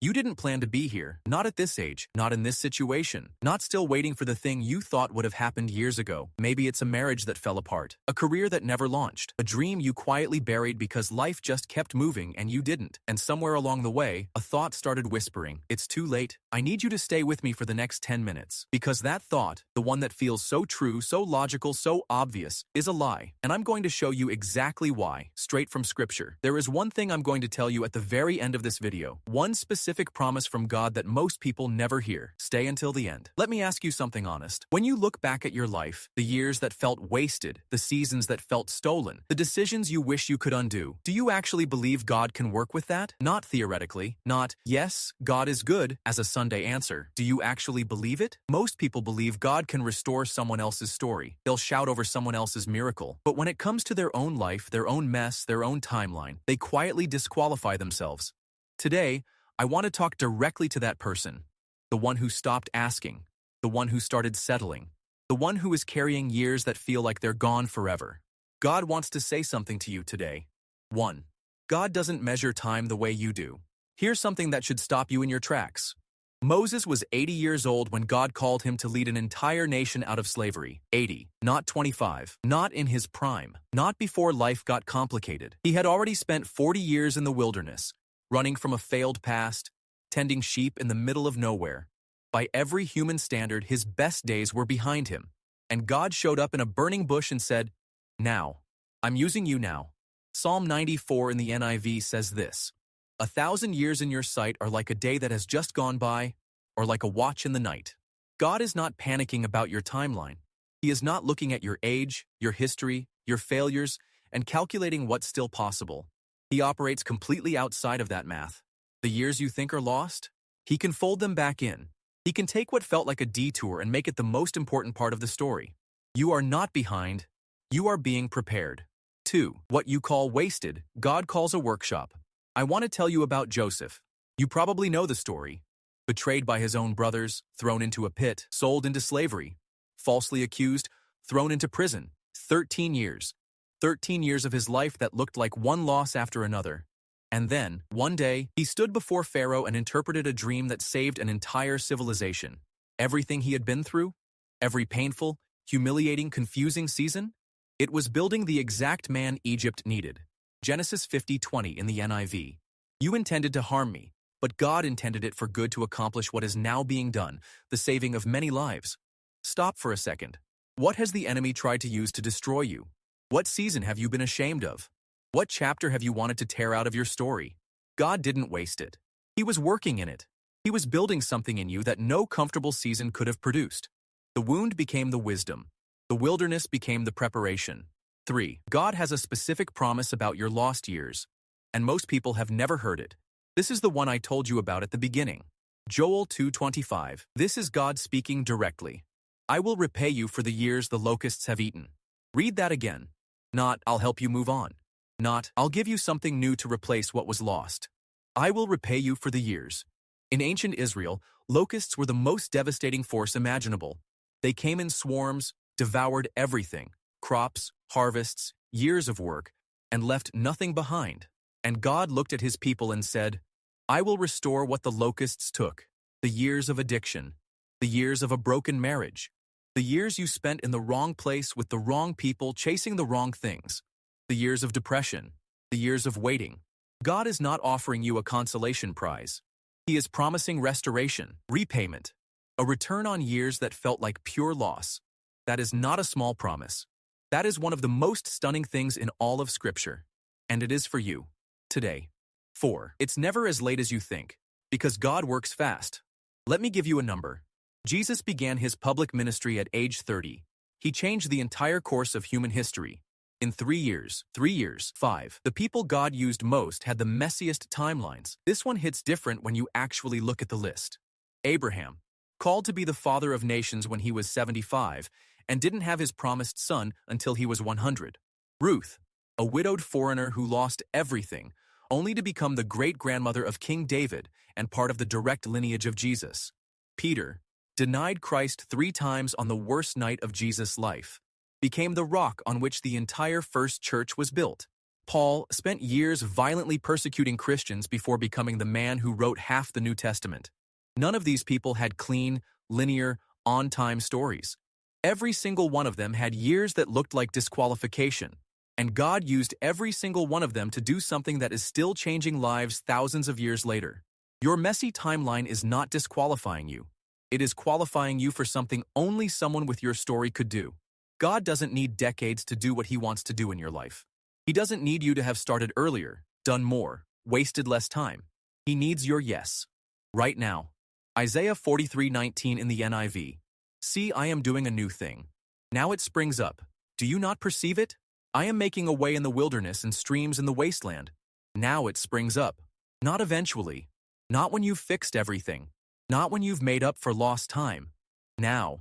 You didn't plan to be here, not at this age, not in this situation, not still waiting for the thing you thought would have happened years ago. Maybe it's a marriage that fell apart, a career that never launched, a dream you quietly buried because life just kept moving and you didn't. And somewhere along the way, a thought started whispering, "It's too late. I need you to stay with me for the next 10 minutes." Because that thought, the one that feels so true, so logical, so obvious, is a lie. And I'm going to show you exactly why, straight from Scripture. There is one thing I'm going to tell you at the very end of this video, one specific promise from God that most people never hear. Stay until the end. Let me ask you something honest. When you look back at your life, the years that felt wasted, the seasons that felt stolen, the decisions you wish you could undo, do you actually believe God can work with that? Not theoretically, not, "Yes, God is good," as a Sunday answer. Do you actually believe it? Most people believe God can restore someone else's story. They'll shout over someone else's miracle. But when it comes to their own life, their own mess, their own timeline, they quietly disqualify themselves. Today, I want to talk directly to that person, the one who stopped asking, the one who started settling, the one who is carrying years that feel like they're gone forever. God wants to say something to you today. 1. God doesn't measure time the way you do. Here's something that should stop you in your tracks. Moses was 80 years old when God called him to lead an entire nation out of slavery. 80, not 25, not in his prime, not before life got complicated. He had already spent 40 years in the wilderness, running from a failed past, tending sheep in the middle of nowhere. By every human standard, his best days were behind him. And God showed up in a burning bush and said, "Now, I'm using you now." Psalm 94 in the NIV says this, "1,000 years in your sight are like a day that has just gone by, or like a watch in the night." God is not panicking about your timeline. He is not looking at your age, your history, your failures, and calculating what's still possible. He operates completely outside of that math. The years you think are lost, he can fold them back in. He can take what felt like a detour and make it the most important part of the story. You are not behind. You are being prepared. 2. What you call wasted, God calls a workshop. I want to tell you about Joseph. You probably know the story. Betrayed by his own brothers, thrown into a pit, sold into slavery, falsely accused, thrown into prison. 13 years. 13 years of his life that looked like one loss after another. And then, one day, he stood before Pharaoh and interpreted a dream that saved an entire civilization. Everything he had been through, every painful, humiliating, confusing season, it was building the exact man Egypt needed. Genesis 50:20 in the NIV. You intended to harm me, but God intended it for good to accomplish what is now being done, the saving of many lives. Stop for a second. What has the enemy tried to use to destroy you? What season have you been ashamed of? What chapter have you wanted to tear out of your story? God didn't waste it. He was working in it. He was building something in you that no comfortable season could have produced. The wound became the wisdom. The wilderness became the preparation. 3. God has a specific promise about your lost years, and most people have never heard it. This is the one I told you about at the beginning. Joel 2:25. This is God speaking directly. I will repay you for the years the locusts have eaten. Read that again. Not, I'll help you move on. Not, I'll give you something new to replace what was lost. I will repay you for the years. In ancient Israel, locusts were the most devastating force imaginable. They came in swarms, devoured everything, crops, harvests, years of work, and left nothing behind. And God looked at his people and said, I will restore what the locusts took, the years of addiction, the years of a broken marriage, the years you spent in the wrong place with the wrong people chasing the wrong things, the years of depression, the years of waiting. God is not offering you a consolation prize. He is promising restoration, repayment, a return on years that felt like pure loss. That is not a small promise. That is one of the most stunning things in all of Scripture. And it is for you, today. 4. It's never as late as you think, because God works fast. Let me give you a number. Jesus began his public ministry at age 30. He changed the entire course of human history. In 3 years, 5, the people God used most had the messiest timelines. This one hits different when you actually look at the list. Abraham, called to be the father of nations when he was 75, and didn't have his promised son until he was 100. Ruth, a widowed foreigner who lost everything, only to become the great-grandmother of King David and part of the direct lineage of Jesus. Peter, denied Christ 3 times on the worst night of Jesus' life, became the rock on which the entire first church was built. Paul spent years violently persecuting Christians before becoming the man who wrote half the New Testament. None of these people had clean, linear, on-time stories. Every single one of them had years that looked like disqualification, and God used every single one of them to do something that is still changing lives thousands of years later. Your messy timeline is not disqualifying you. It is qualifying you for something only someone with your story could do. God doesn't need decades to do what He wants to do in your life. He doesn't need you to have started earlier, done more, wasted less time. He needs your yes. Right now. Isaiah 43:19 in the NIV. See, I am doing a new thing. Now it springs up. Do you not perceive it? I am making a way in the wilderness and streams in the wasteland. Now it springs up. Not eventually. Not when you've fixed everything. Not when you've made up for lost time. Now.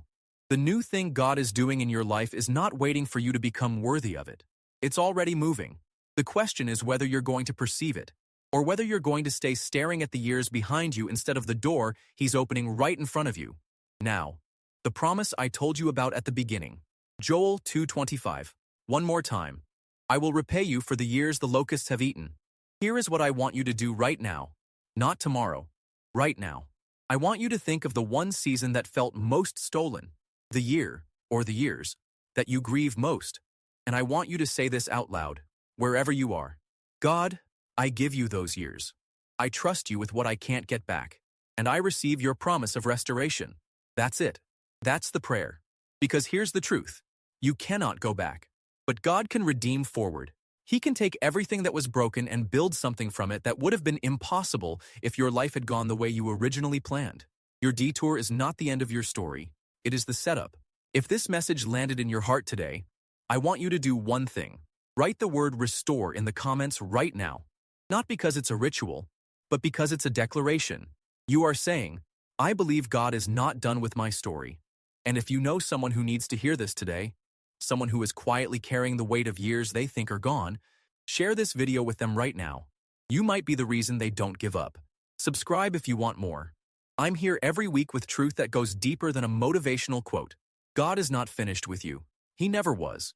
The new thing God is doing in your life is not waiting for you to become worthy of it. It's already moving. The question is whether you're going to perceive it, or whether you're going to stay staring at the years behind you instead of the door He's opening right in front of you. Now. The promise I told you about at the beginning. Joel 2:25. One more time. I will repay you for the years the locusts have eaten. Here is what I want you to do right now. Not tomorrow. Right now. I want you to think of the one season that felt most stolen, the year, or the years, that you grieve most. And I want you to say this out loud, wherever you are. God, I give you those years. I trust you with what I can't get back, and I receive your promise of restoration. That's it. That's the prayer. Because here's the truth. You cannot go back. But God can redeem forward. He can take everything that was broken and build something from it that would have been impossible if your life had gone the way you originally planned. Your detour is not the end of your story. It is the setup. If this message landed in your heart today, I want you to do one thing. Write the word restore in the comments right now. Not because it's a ritual, but because it's a declaration. You are saying, I believe God is not done with my story. And if you know someone who needs to hear this today, someone who is quietly carrying the weight of years they think are gone, share this video with them right now. You might be the reason they don't give up. Subscribe if you want more. I'm here every week with truth that goes deeper than a motivational quote. God is not finished with you. He never was.